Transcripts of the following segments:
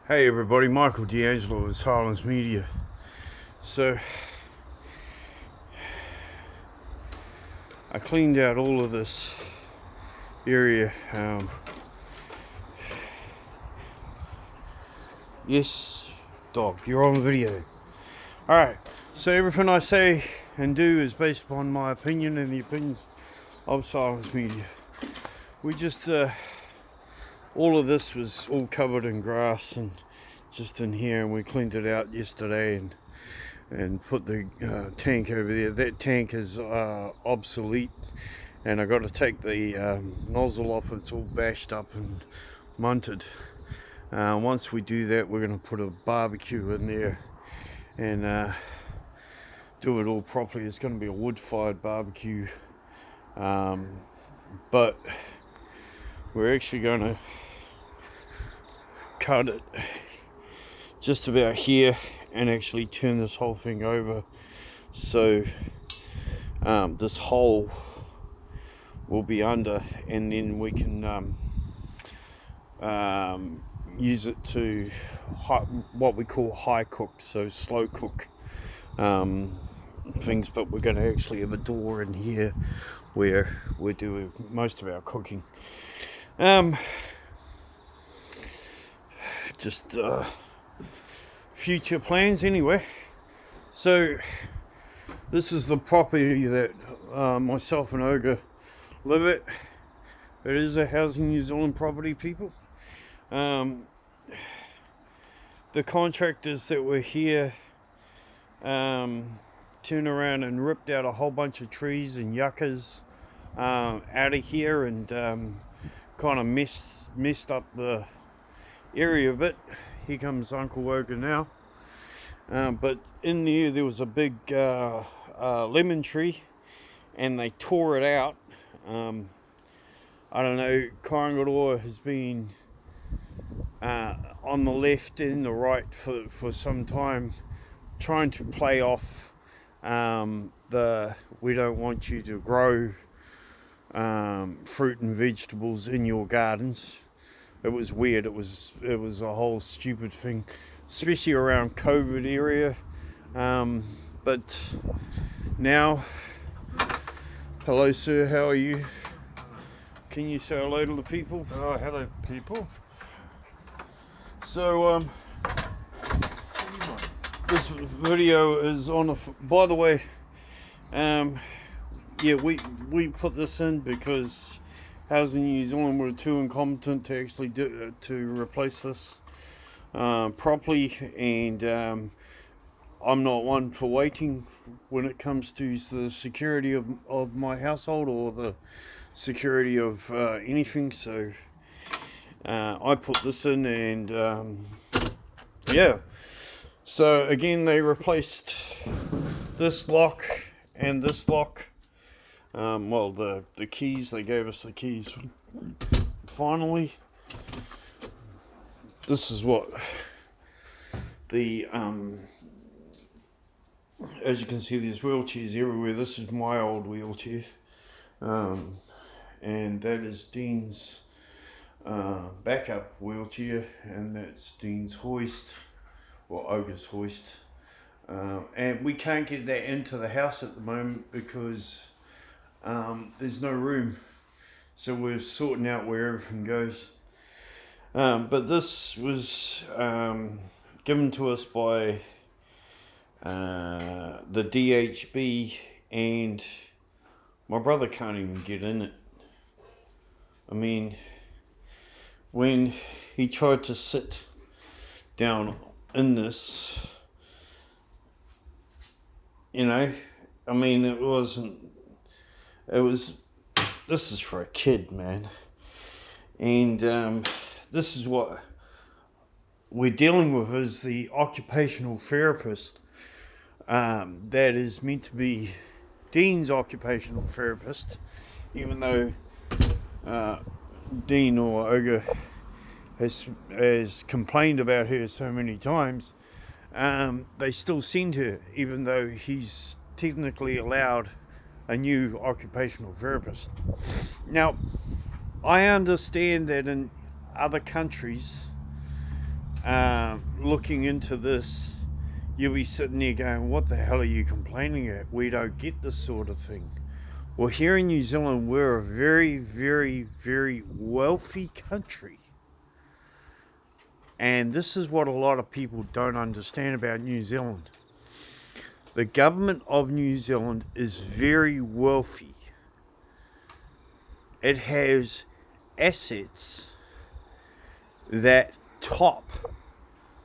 Hey everybody, Michael D'Angelo with Silence Media. So, I cleaned out all of this area. Yes, dog, you're on video. Alright, so everything I say and do is based upon my opinion and the opinions of Silence Media. We just, all of this was all covered in grass and just in here, and we cleaned it out yesterday and put the tank over there. That tank is obsolete, and I got to take the nozzle off. It's all bashed up and munted. Once we do that, we're going to put a barbecue in there and do it all properly. It's going to be a wood-fired barbecue, but we're actually going to cut it just about here and actually turn this whole thing over, so this hole will be under, and then we can use it to what we call high cook, so slow cook things. But we're going to actually have a door in here where we do most of our cooking. Just future plans anyway. So this is the property that myself and Ogre live at. It is a Housing New Zealand property, people. The contractors that were here turned around and ripped out a whole bunch of trees and yuccas out of here, and kind of messed up the area a bit. Here comes Uncle Ogre now. But in there was a big lemon tree, and they tore it out. I don't know, kianga has been on the left and the right for some time, trying to play off the we don't want you to grow fruit and vegetables in your gardens. It was weird. It was a whole stupid thing, especially around COVID area. But now, hello sir, how are you? Can you say hello to the people? Oh, hello, people. So, this video is on by the way, yeah, we put this in because Housing New Zealand were too incompetent to actually to replace this properly, and I'm not one for waiting when it comes to the security of my household or the security of anything. So I put this in, and yeah. So again, they replaced this lock and this lock. Well, the keys, they gave us the keys finally. This is what the as you can see, there's wheelchairs everywhere. This is my old wheelchair, and that is Dean's backup wheelchair, and that's Dean's hoist, or Ogre's hoist, and we can't get that into the house at the moment because there's no room, so we're sorting out where everything goes. But this was given to us by the DHB, and my brother can't even get in it. I mean, when he tried to sit down in this, you know, I mean, this is for a kid, man. And this is what we're dealing with, is the occupational therapist that is meant to be Dean's occupational therapist, even though Dean or Ogre has complained about her so many times. They still send her, even though he's technically allowed a new occupational therapist. Now, I understand that in other countries, looking into this, you'll be sitting there going, what the hell are you complaining at? We don't get this sort of thing. Well, here in New Zealand, we're a very, very, very wealthy country. And this is what a lot of people don't understand about New Zealand. The government of New Zealand is very wealthy. It has assets that top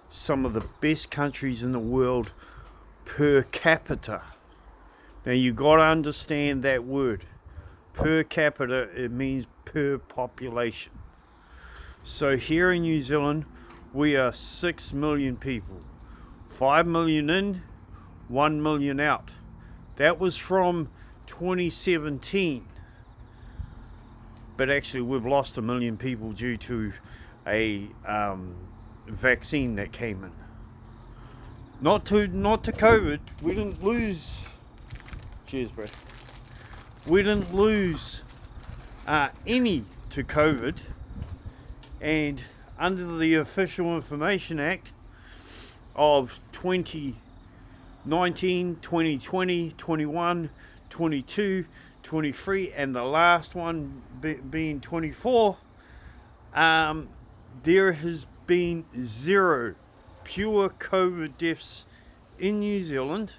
some of the best countries in the world per capita. Now you got to understand that word. Per capita, it means per population. So here in New Zealand, we are 6 million people. 5 million in, 1 million out. That was from 2017. But actually we've lost 1 million people due to a vaccine that came in. Not to COVID. We didn't lose. Cheers, bro. We didn't lose any to COVID. And under the Official Information Act of 2019, 2020, 21, 22, 23, and the last one being 24, there has been 0 pure COVID deaths in New Zealand,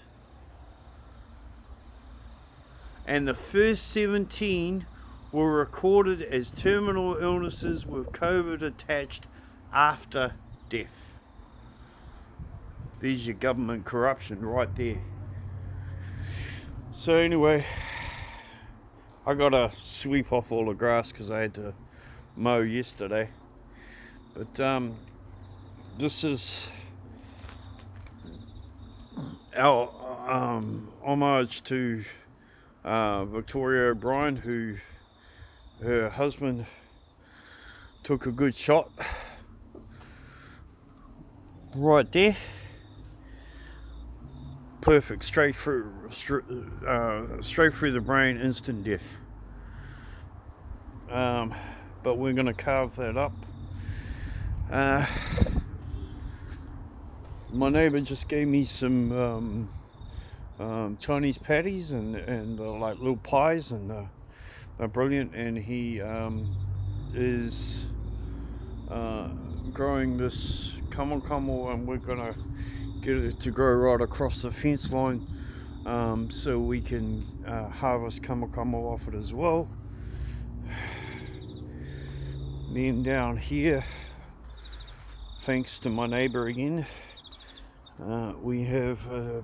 and the first 17 were recorded as terminal illnesses with COVID attached after death. There's your government corruption right there. So anyway, I gotta sweep off all the grass because I had to mow yesterday. But this is our homage to Victoria O'Brien, who her husband took a good shot right there. Perfect, straight through the brain, instant death. But we're gonna carve that up. My neighbor just gave me some Chinese patties and like little pies, and they're brilliant. And he is growing this kamo, and we're gonna get it to grow right across the fence line, so we can harvest kamo off it as well. Then down here, thanks to my neighbor again, we have a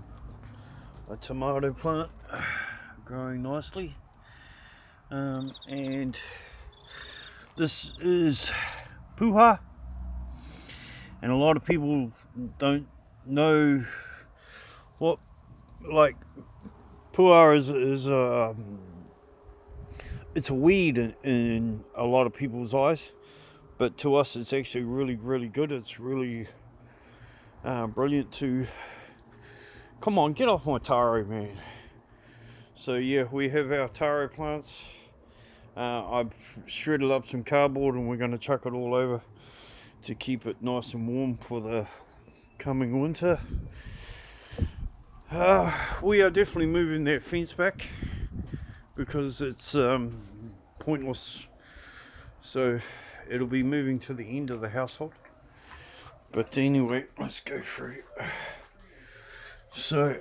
tomato plant growing nicely, and this is puha, and a lot of people don't know what, like, puha is it's a weed in a lot of people's eyes, but to us it's actually really, really good. It's really brilliant to... Come on, get off my taro, man. So yeah, we have our taro plants. I've shredded up some cardboard and we're going to chuck it all over to keep it nice and warm for the coming winter. We are definitely moving that fence back because it's pointless. So it'll be moving to the end of the household. But anyway, let's go through. So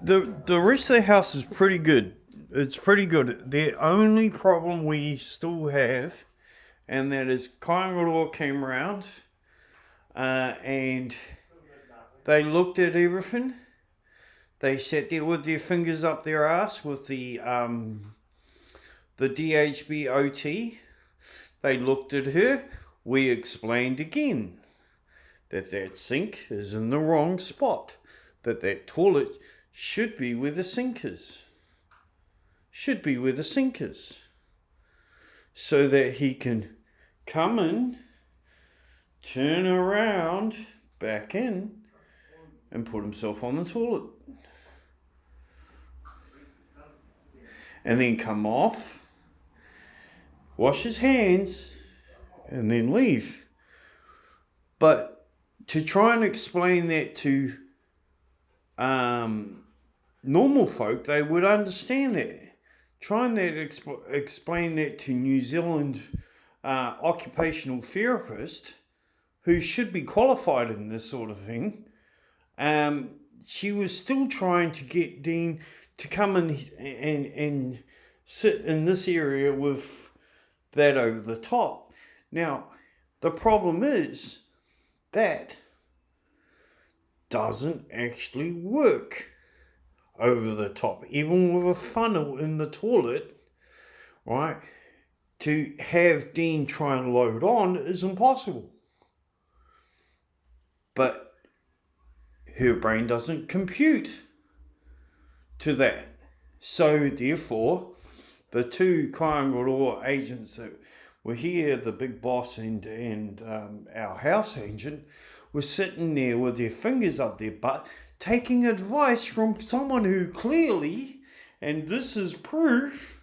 the rest of the house is pretty good. It's pretty good. The only problem we still have, and that is kianga came around, and they looked at everything. They sat there with their fingers up their ass with the DHB OT. They looked at her. We explained again that sink is in the wrong spot. That toilet should be where the sink is. Should be where the sink is. So that he can come in, turn around, back in, and put himself on the toilet. and then come off, wash his hands, and then leave. But to try and explain that to normal folk, they would understand that. Trying to explain that to New Zealand occupational therapist, who should be qualified in this sort of thing, she was still trying to get Dean to come and sit in this area with that over the top. Now, the problem is that doesn't actually work over the top. Even with a funnel in the toilet, right, to have Dean try and load on is impossible. But her brain doesn't compute to that. So therefore, the two kianga agents that were here, the big boss and our house agent, were sitting there with their fingers up their butt, taking advice from someone who clearly, and this is proof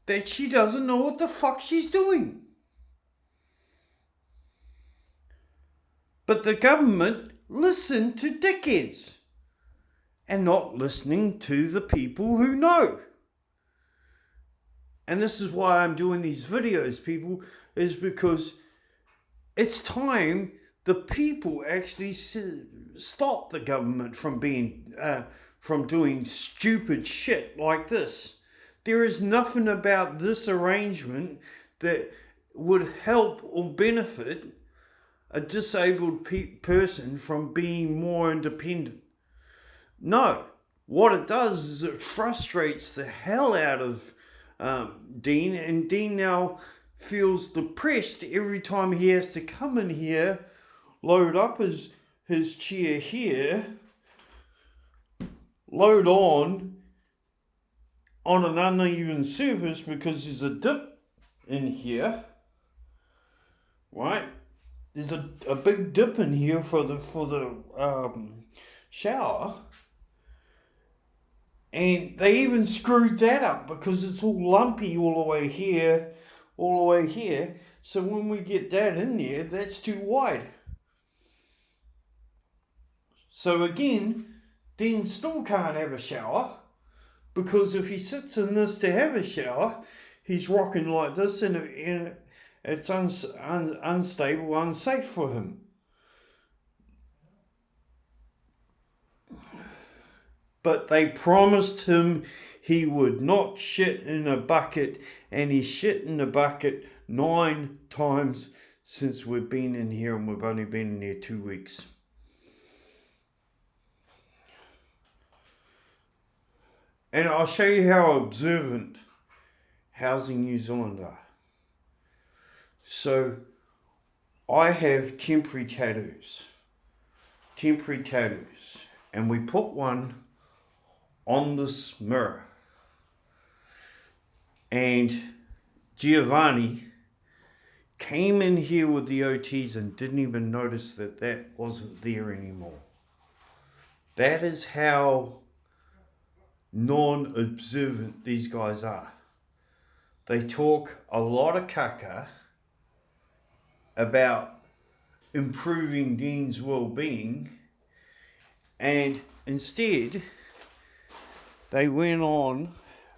that she doesn't know what the fuck she's doing. But the government listen to dickheads and not listening to the people who know. And this is why I'm doing these videos, people, is because it's time the people actually stop the government from doing stupid shit like this. There is nothing about this arrangement that would help or benefit a disabled person from being more independent. No, what it does is it frustrates the hell out of Dean, and Dean now feels depressed every time he has to come in here, load up his chair here, load on an uneven surface because there's a dip in here, right? There's a big dip in here for the shower, and they even screwed that up because it's all lumpy all the way here, So when we get that in there, that's too wide. So again, Dean still can't have a shower, because if he sits in this to have a shower, he's rocking like this, and it's unstable, unsafe for him. But they promised him he would not shit in a bucket, and he shit in a bucket 9 times since we've been in here, and we've only been in there 2 weeks. And I'll show you how observant Housing New Zealand are. So, I have temporary tattoos, and we put one on this mirror. And Giovanni came in here with the OTs and didn't even notice that wasn't there anymore. That is how non-observant these guys are. They talk a lot of kaka about improving Dean's well-being, and instead they went on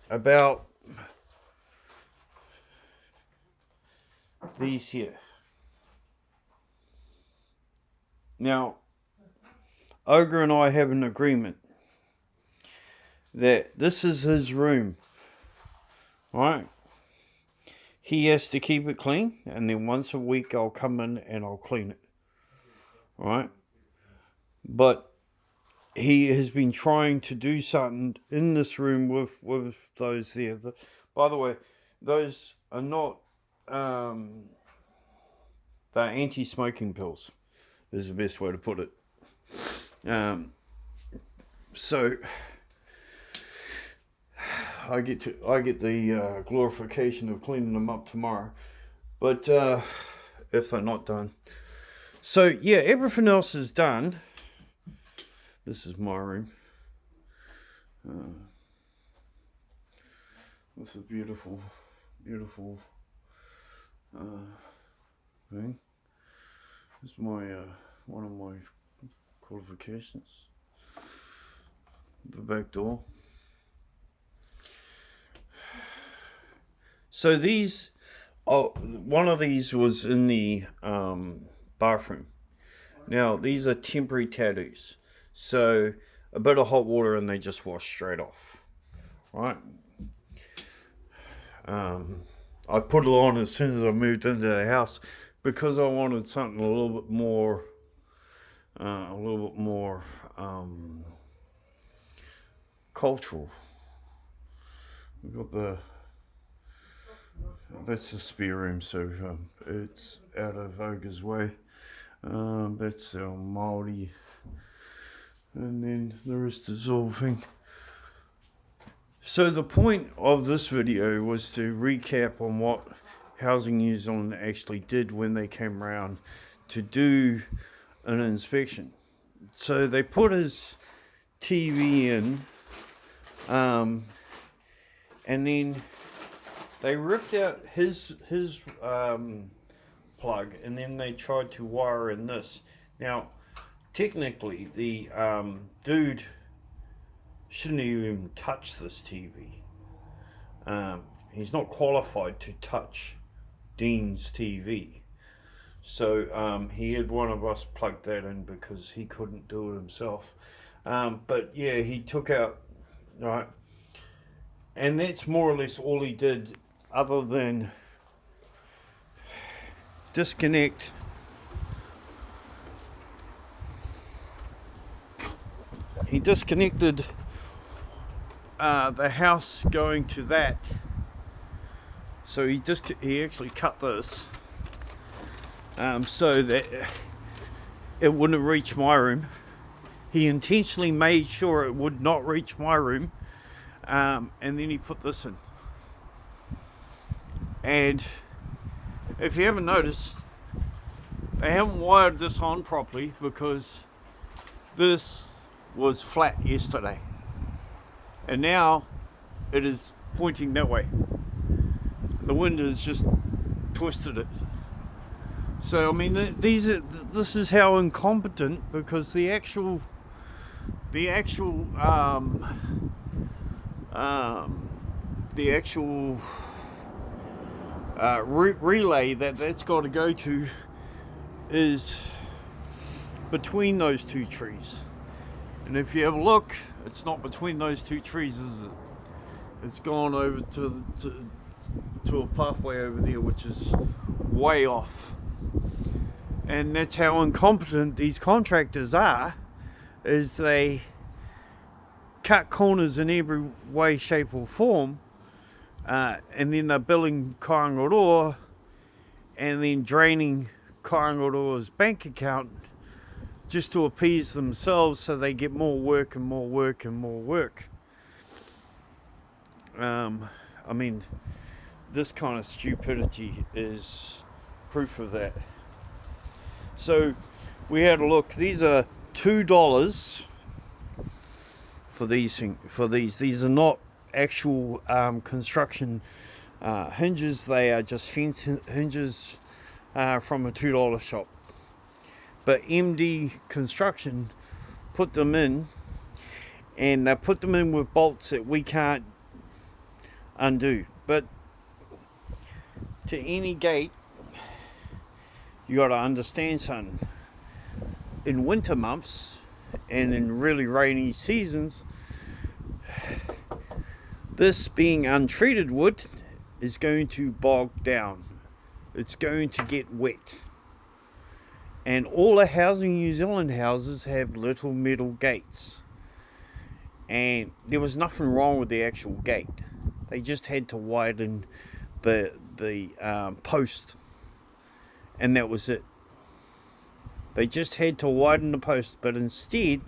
about these here. Now, Ogre and I have an agreement that this is his room, right? He has to keep it clean, and then once a week I'll come in and I'll clean it, right? But he has been trying to do something in this room with those there. By the way, those are not, they're anti-smoking pills, is the best way to put it. So I get the glorification of cleaning them up tomorrow, but if they're not done. So yeah, everything else is done. This is my room. with a beautiful, beautiful thing. It's my one of my qualifications. The back door. So these, one of these was in the bathroom. Now these are temporary tattoos, so a bit of hot water and they just wash straight off, right? I put it on as soon as I moved into the house because I wanted something a little bit more, cultural. We've got that's the spare room, so it's out of Ogre's way. That's our Māori, and then the rest is all thing. So the point of this video was to recap on what Housing New Zealand actually did when they came around to do an inspection. So they put his TV in, and then they ripped out his plug, and then they tried to wire in this. Now, technically, the dude shouldn't even touch this TV. He's not qualified to touch Dean's TV. So he had one of us plug that in because he couldn't do it himself. But yeah, he took out, right? And that's more or less all he did, other than disconnect he disconnected the house going to that. So he actually cut this so that it wouldn't reach my room. He intentionally made sure it would not reach my room, and then he put this in. And if you haven't noticed, they haven't wired this on properly because this was flat yesterday, and now it is pointing that way. The wind has just twisted it. So I mean, this is how incompetent, because the actual relay that's got to go to is between those two trees. And if you have a look, it's not between those two trees, is it? It's gone over to a pathway over there, which is way off. And that's how incompetent these contractors are, is they cut corners in every way, shape or form, and then they're billing Karangaroa and then draining Karangaroa's bank account just to appease themselves, so they get more work and more work and more work. I mean, this kind of stupidity is proof of that. So we had a look. These are $2 for these. These are not actual construction hinges. They are just fence hinges from a $2 shop. But MD Construction put them in, and they put them in with bolts that we can't undo. But to any gate, you got to understand something. In winter months and in really rainy seasons, this being untreated wood is going to bog down. It's going to get wet. And all the Housing New Zealand houses have little metal gates. And there was nothing wrong with the actual gate. They just had to widen the post. And that was it. They just had to widen the post. But instead,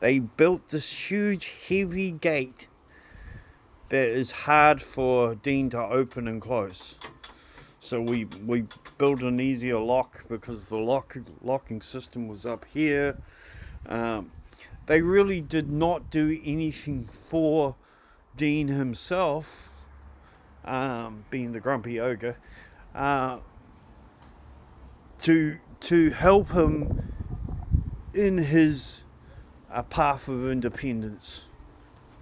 they built this huge, heavy gate that is hard for Dean to open and close. So we built an easier lock because the locking system was up here. They really did not do anything for Dean himself being the grumpy ogre, to help him in his path of independence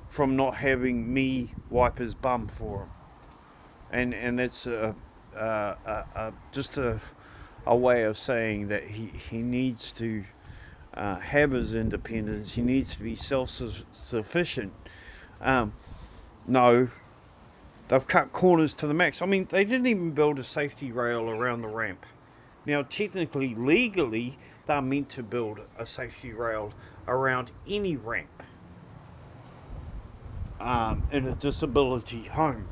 from not having me wipe his bum for him, and that's just a way of saying that he needs to have his independence. He needs to be self-sufficient. No, they've cut corners to the max. I mean, they didn't even build a safety rail around the ramp. Now, technically, legally, they're meant to build a safety rail around any ramp in a disability home.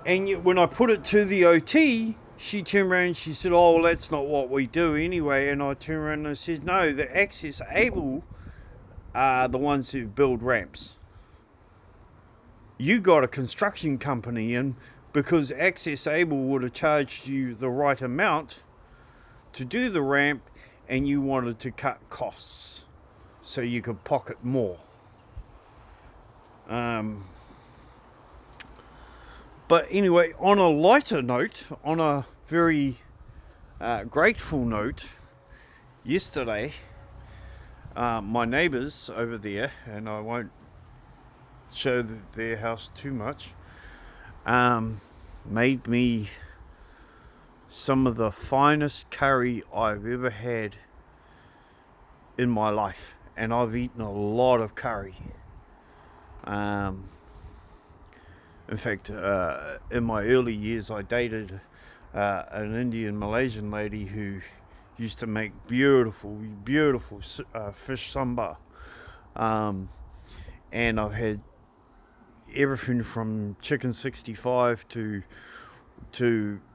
And yet, when I put it to the OT, she turned around and she said, "Oh, well, that's not what we do anyway." And I turned around and I said, "No, the Access Able are the ones who build ramps. You got a construction company, and because Access Able would have charged you the right amount to do the ramp, and you wanted to cut costs so you could pocket more." But anyway, on a lighter note, on a very grateful note, yesterday, my neighbours over there, and I won't show their house too much, made me some of the finest curry I've ever had in my life. And I've eaten a lot of curry. In fact, in my early years, I dated an Indian Malaysian lady who used to make beautiful fish sambar. And I've had everything from chicken 65 to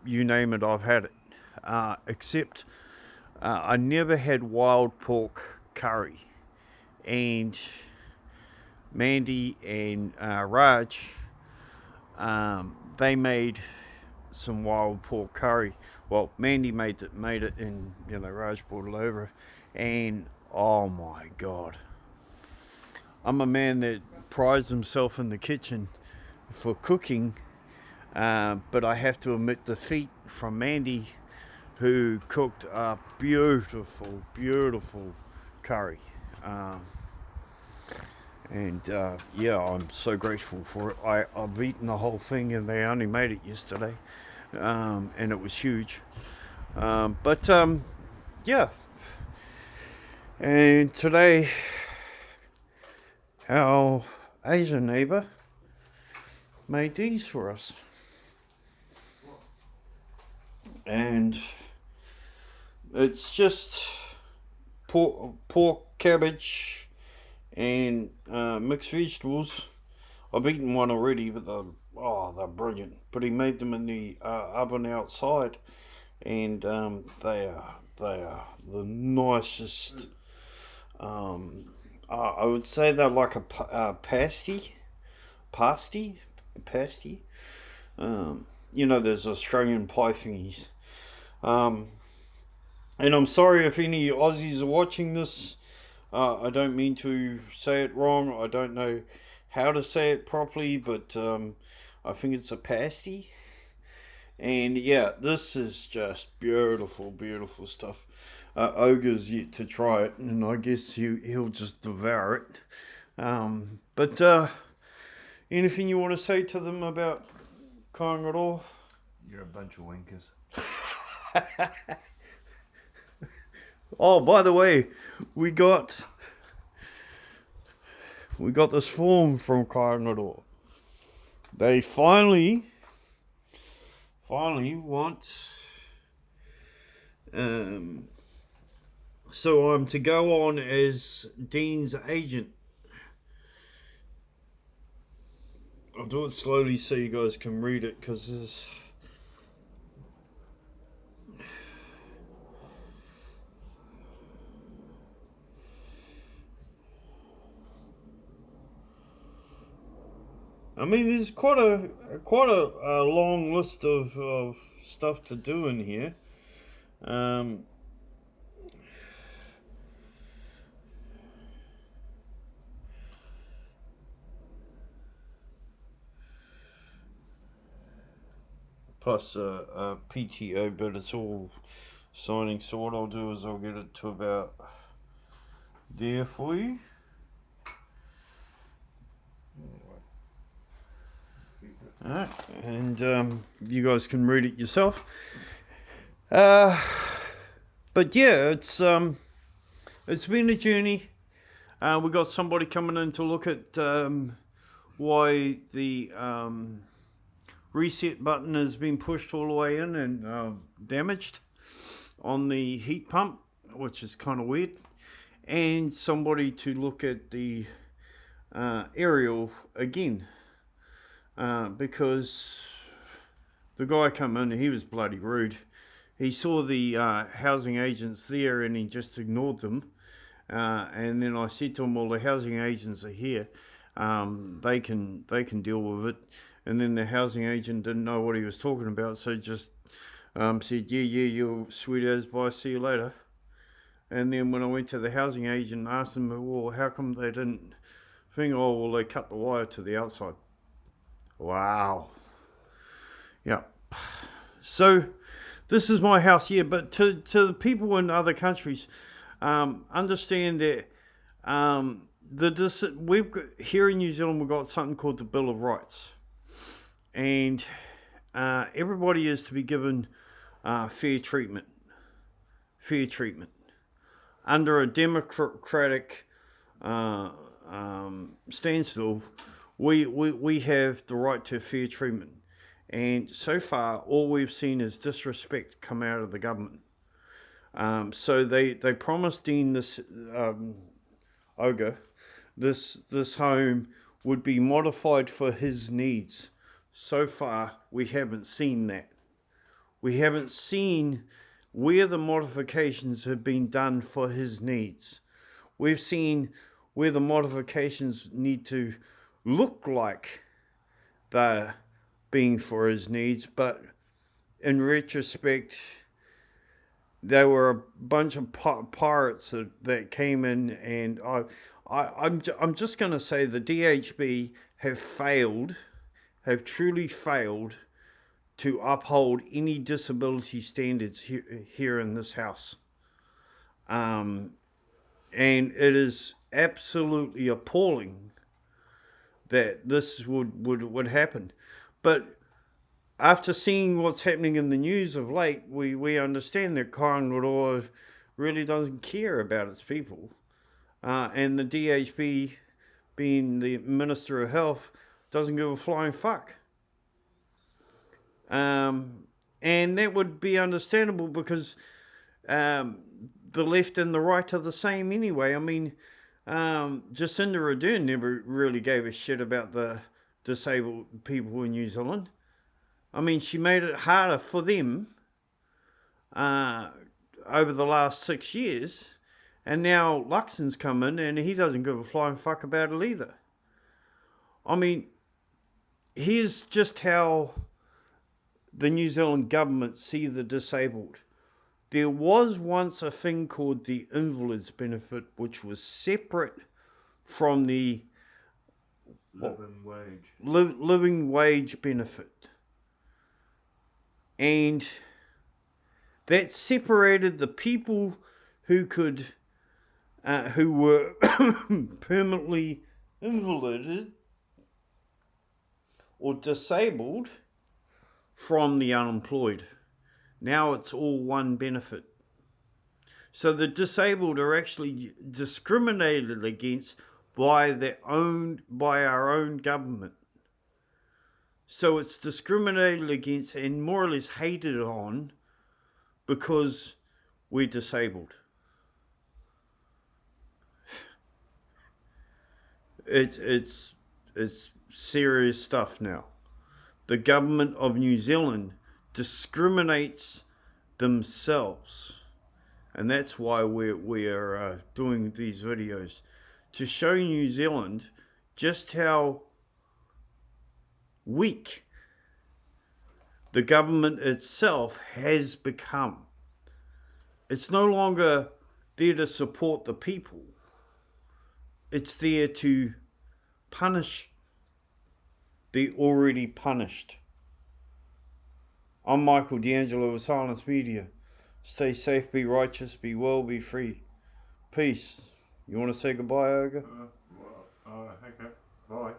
you name it, I've had it. Except I never had wild pork curry. And Mandy and Raj, they made some wild pork curry. Well, Mandy made it, and Raj brought it over, and oh my God, I'm a man that prides himself in the kitchen for cooking, but I have to admit defeat from Mandy, who cooked a beautiful curry. Yeah, I'm so grateful for it. I've eaten the whole thing, and they only made it yesterday, and it was huge. Yeah. And today, our Asian neighbour made these for us. And it's just pork, cabbage, and mixed vegetables. I've eaten one already, but they're brilliant. But he made them in the oven outside, and they are the nicest. I would say they're like a pasty. There's Australian pie thingies. And I'm sorry if any Aussies are watching this. I don't mean to say it wrong. I don't know how to say it properly, but I think it's a pasty. And yeah, this is just beautiful stuff. Ogre's yet to try it, and I guess he'll just devour it. But anything you want to say to them about Kaingaroa? You're a bunch of wankers. Oh, by the way, we got this form from Kaingaroa. They finally want so I'm to go on as Dean's agent. I'll do it slowly so you guys can read it, because there's there's quite a long list of stuff to do in here. plus a PTO, but it's all signing. So what I'll do is I'll get it to about there for you. Alright, and you guys can read it yourself. But yeah, it's been a journey. We got somebody coming in to look at why the reset button has been pushed all the way in and damaged on the heat pump, which is kind of weird. And somebody to look at the aerial again. Because the guy come in, he was bloody rude. He saw the housing agents there and he just ignored them. And then I said to him, well, the housing agents are here. They can deal with it. And then the housing agent didn't know what he was talking about, so just said, yeah, you're sweet as, bye, see you later. And then when I went to the housing agent and asked them, well, how come they didn't think, oh, well, they cut the wire to the outside. Wow. Yeah. So this is my house here, but to the people in other countries, understand that we've got, here in New Zealand, we've got something called the Bill of Rights, and everybody is to be given fair treatment under a democratic standstill. We have the right to fair treatment, and so far all we've seen is disrespect come out of the government. So they promised Dean this ogre, this home would be modified for his needs. So far we haven't seen that. We haven't seen where the modifications have been done for his needs. We've seen where the modifications need to look like they're being for his needs, but in retrospect, they were a bunch of pirates that came in, and I'm just going to say the DHB have truly failed to uphold any disability standards here in this house. And it is absolutely appalling that this would happen. But after seeing what's happening in the news of late, we understand that Karangaroa really doesn't care about its people. And the DHB, being the Minister of Health, doesn't give a flying fuck. And that would be understandable because the left and the right are the same anyway. I mean, Jacinda Ardern never really gave a shit about the disabled people in New Zealand. I mean, she made it harder for them over the last 6 years, and now Luxon's come in and he doesn't give a flying fuck about it either. I mean, here's just how the New Zealand government see the disabled. There was once a thing called the invalid's benefit, which was separate from the living wage benefit. And that separated the people who were permanently invalided or disabled from the unemployed. Now it's all one benefit. So the disabled are actually discriminated against by our own government. So it's discriminated against and more or less hated on because we're disabled. It's serious stuff now. The government of New Zealand discriminates themselves, and that's why we're doing these videos, to show New Zealand just how weak the government itself has become. It's no longer there to support the people. It's there to punish the already punished. I'm Michael D'Angelo of Silence Media. Stay safe, be righteous, be well, be free. Peace. You want to say goodbye, Olga? Okay. Bye.